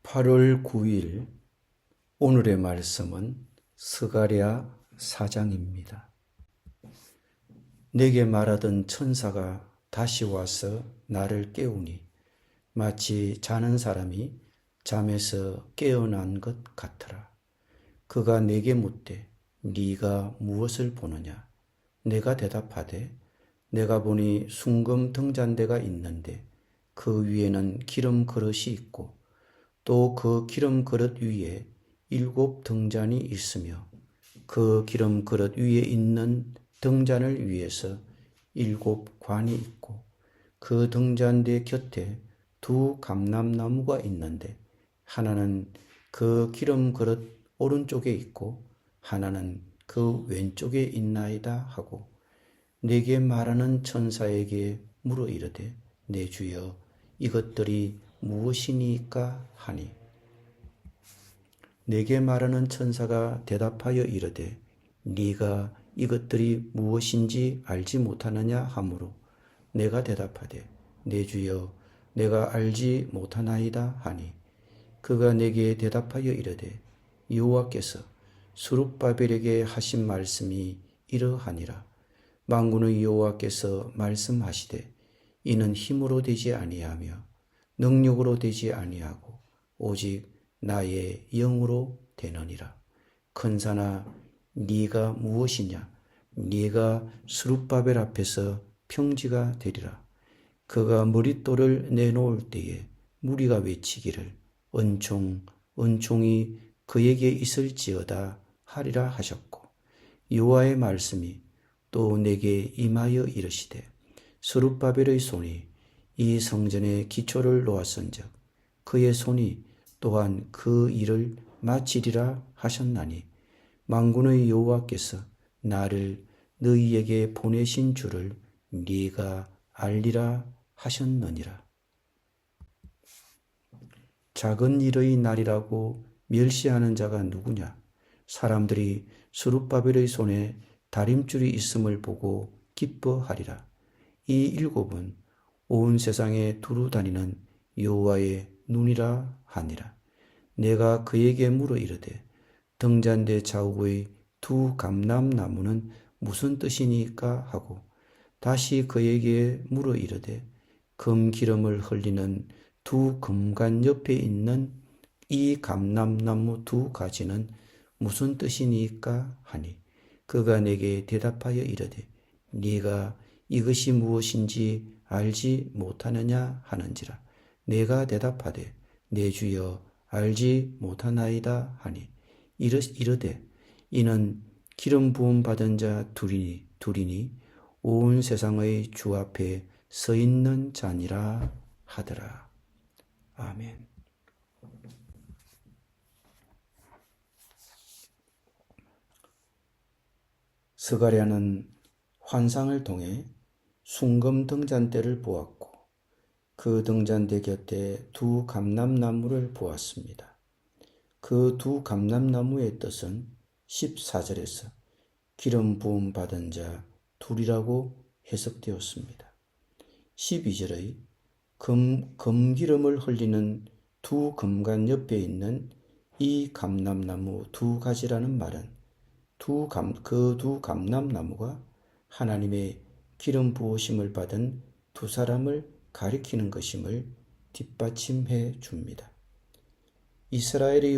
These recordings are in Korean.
8월 9일 오늘의 말씀은 스가랴 4장입니다. 내게 말하던 천사가 다시 와서 나를 깨우니 마치 자는 사람이 잠에서 깨어난 것 같더라. 그가 내게 묻되 네가 무엇을 보느냐? 내가 대답하되 내가 보니 순금 등잔대가 있는데 그 위에는 기름 그릇이 있고 또 그 기름 그릇 위에 7 등잔이 있으며 그 기름 그릇 위에 있는 등잔을 위해서 7 관이 있고 그 등잔대 곁에 2 감람나무가 있는데 하나는 그 기름 그릇 오른쪽에 있고 하나는 그 왼쪽에 있나이다 하고 내게 말하는 천사에게 물어 이르되 내 주여 이것들이 무엇이니까 하니 내게 말하는 천사가 대답하여 이르되 네가 이것들이 무엇인지 알지 못하느냐 하므로 내가 대답하되 내 주여 내가 알지 못하나이다 하니 그가 내게 대답하여 이르되 여호와께서 스룹바벨에게 하신 말씀이 이러하니라. 만군의 여호와께서 말씀하시되 이는 힘으로 되지 아니하며 능력으로 되지 아니하고 오직 나의 영으로 되느니라. 큰사나 네가 무엇이냐? 네가 스룹바벨 앞에서 평지가 되리라. 그가 머릿돌을 내놓을 때에 무리가 외치기를 은총 은총이 그에게 있을지어다 하리라 하셨고 여호와의 말씀이 또 내게 임하여 이르시되 스룹바벨의 손이 이 성전의 기초를 놓았은즉 그의 손이 또한 그 일을 마치리라 하셨나니 만군의 여호와께서 나를 너희에게 보내신 줄을 네가 알리라 하셨느니라. 작은 일의 날이라고 멸시하는 자가 누구냐? 사람들이 스룹바벨의 손에 다림줄이 있음을 보고 기뻐하리라. 이 7은 온 세상에 두루 다니는 여호와의 눈이라 하니라. 내가 그에게 물어 이르되 등잔대 좌우의 2 감람나무는 무슨 뜻이니까 하고 다시 그에게 물어 이르되 금기름을 흘리는 2 금관 옆에 있는 이 감람나무 2 가지는 무슨 뜻이니까 하니 그가 내게 대답하여 이르되 네가 이것이 무엇인지 알지 못하느냐 하는지라. 내가 대답하되 내 주여 알지 못하나이다 하니 이르되 이는 기름 부음 받은 자 둘이니 온 세상의 주 앞에 서 있는 자니라 하더라. 아멘. 스가랴는 환상을 통해 순금 등잔대를 보았고 그 등잔대 곁에 2 감람나무를 보았습니다. 그 2 감람나무의 뜻은 14절에서 기름 부음 받은 자 둘이라고 해석되었습니다. 12절의 금기름을 흘리는 2 금관 옆에 있는 이 감람나무 2 가지라는 말은 그 2 감람나무가 하나님의 기름 부으심을 받은 2 사람을 가리키는 것임을 뒷받침해 줍니다. 이스라엘의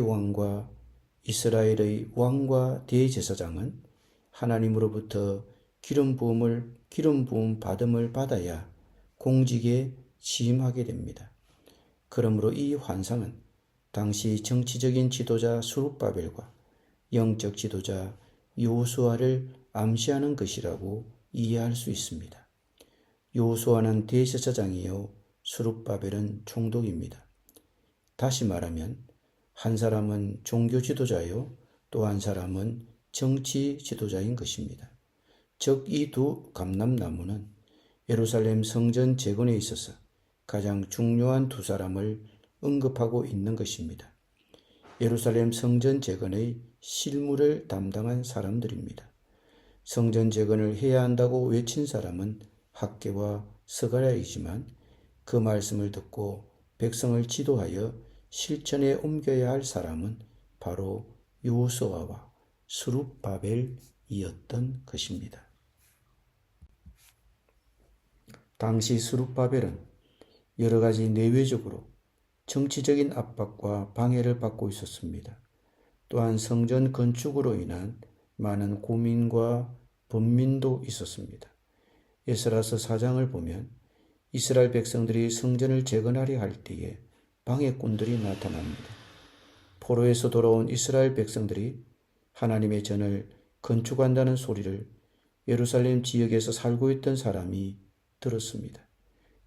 왕과 대제사장은 하나님으로부터 기름 부음 받음을 받아야 공직에 취임하게 됩니다. 그러므로 이 환상은 당시 정치적인 지도자 스룹바벨과 영적 지도자 여호수아를 암시하는 것이라고 이해할 수 있습니다. 여호수아는 대제사장이요 스룹바벨은 총독입니다. 다시 말하면 한 사람은 종교 지도자요 또 한 사람은 정치 지도자인 것입니다. 즉 이 2 감람나무는 예루살렘 성전 재건에 있어서 가장 중요한 2 사람을 언급하고 있는 것입니다. 예루살렘 성전 재건의 실무를 담당한 사람들입니다. 성전 재건을 해야 한다고 외친 사람은 학개와 스가랴이지만 그 말씀을 듣고 백성을 지도하여 실천에 옮겨야 할 사람은 바로 여호수아와 스룹바벨이었던 것입니다. 당시 스룹바벨은 여러 가지 내외적으로 정치적인 압박과 방해를 받고 있었습니다. 또한 성전 건축으로 인한 많은 고민과 번민도 있었습니다. 에스라서 4장을 보면 이스라엘 백성들이 성전을 재건하려 할 때에 방해꾼들이 나타납니다. 포로에서 돌아온 이스라엘 백성들이 하나님의 전을 건축한다는 소리를 예루살렘 지역에서 살고 있던 사람이 들었습니다.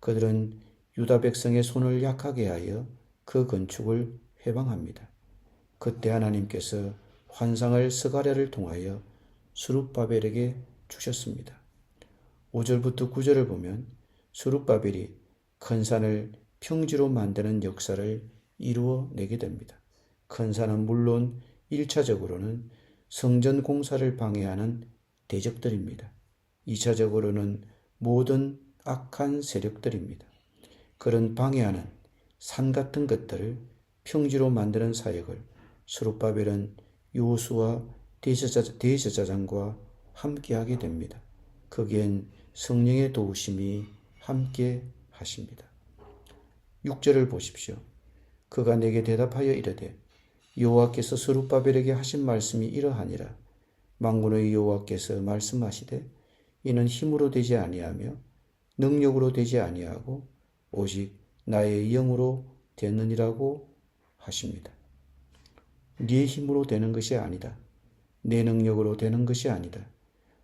그들은 유다 백성의 손을 약하게 하여 그 건축을 회방합니다. 그때 하나님께서 환상을 스가랴를 통하여 스룹바벨에게 주셨습니다. 5절부터 9절을 보면 스룹바벨이 큰 산을 평지로 만드는 역사를 이루어내게 됩니다. 큰 산은 물론 1차적으로는 성전 공사를 방해하는 대적들입니다. 2차적으로는 모든 악한 세력들입니다. 그런 방해하는 산 같은 것들을 평지로 만드는 사역을 스룹바벨은 여호수아 대제사장과 함께하게 됩니다. 거기엔 성령의 도우심이 함께 하십니다. 6절을 보십시오. 그가 내게 대답하여 이르되 여호와께서 스룹바벨에게 하신 말씀이 이러하니라. 만군의 여호와께서 말씀하시되 이는 힘으로 되지 아니하며 능력으로 되지 아니하고 오직 나의 영으로 되느니라고 하십니다. 네 힘으로 되는 것이 아니다. 내 능력으로 되는 것이 아니다.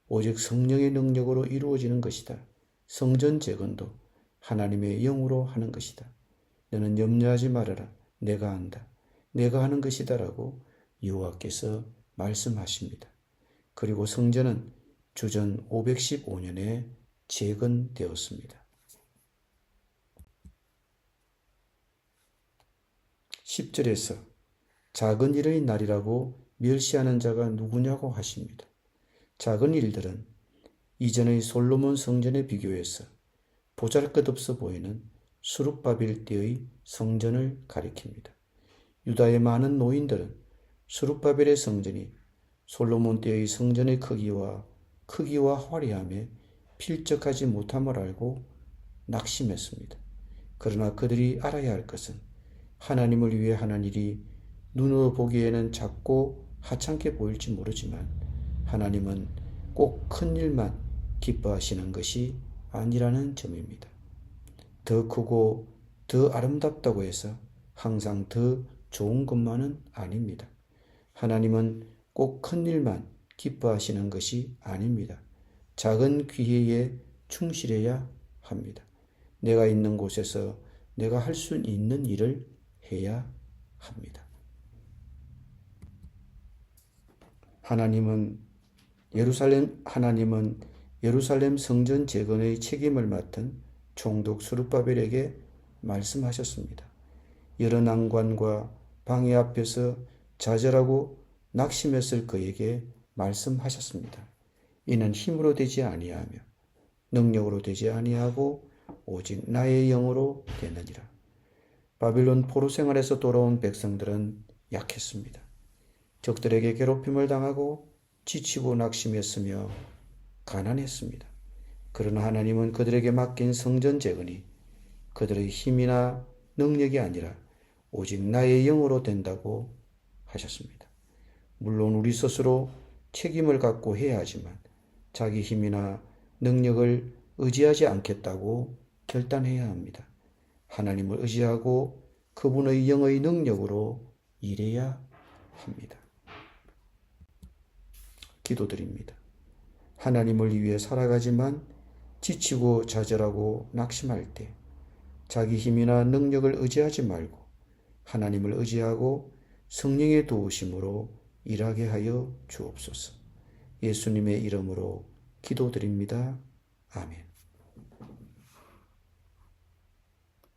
오직 성령의 능력으로 이루어지는 것이다. 성전 재건도 하나님의 영으로 하는 것이다. 너는 염려하지 말아라. 내가 한다. 내가 하는 것이다 라고 여호와께서 말씀하십니다. 그리고 성전은 주전 515년에 재건되었습니다. 10절에서 작은 일의 날이라고 멸시하는 자가 누구냐고 하십니다. 작은 일들은 이전의 솔로몬 성전에 비교해서 보잘것없어 보이는 스룹바벨 때의 성전을 가리킵니다. 유다의 많은 노인들은 스룹바벨의 성전이 솔로몬 때의 성전의 크기와 화려함에 필적하지 못함을 알고 낙심했습니다. 그러나 그들이 알아야 할 것은 하나님을 위해 하는 일이 눈으로 보기에는 작고 하찮게 보일지 모르지만 하나님은 꼭 큰 일만 기뻐하시는 것이 아니라는 점입니다. 더 크고 더 아름답다고 해서 항상 더 좋은 것만은 아닙니다. 하나님은 꼭 큰 일만 기뻐하시는 것이 아닙니다. 작은 기회에 충실해야 합니다. 내가 있는 곳에서 내가 할 수 있는 일을 해야 합니다. 하나님은 예루살렘 성전 재건의 책임을 맡은 총독 스룹바벨에게 말씀하셨습니다. 여러 난관과 방해 앞에서 좌절하고 낙심했을 그에게 말씀하셨습니다. 이는 힘으로 되지 아니하며 능력으로 되지 아니하고 오직 나의 영으로 되느니라. 바빌론 포로 생활에서 돌아온 백성들은 약했습니다. 적들에게 괴롭힘을 당하고 지치고 낙심했으며 가난했습니다. 그러나 하나님은 그들에게 맡긴 성전 재건이 그들의 힘이나 능력이 아니라 오직 나의 영으로 된다고 하셨습니다. 물론 우리 스스로 책임을 갖고 해야 하지만 자기 힘이나 능력을 의지하지 않겠다고 결단해야 합니다. 하나님을 의지하고 그분의 영의 능력으로 일해야 합니다. 기도드립니다. 하나님을 위해 살아가지만 지치고 좌절하고 낙심할 때 자기 힘이나 능력을 의지하지 말고 하나님을 의지하고 성령의 도우심으로 일하게 하여 주옵소서. 예수님의 이름으로 기도드립니다. 아멘.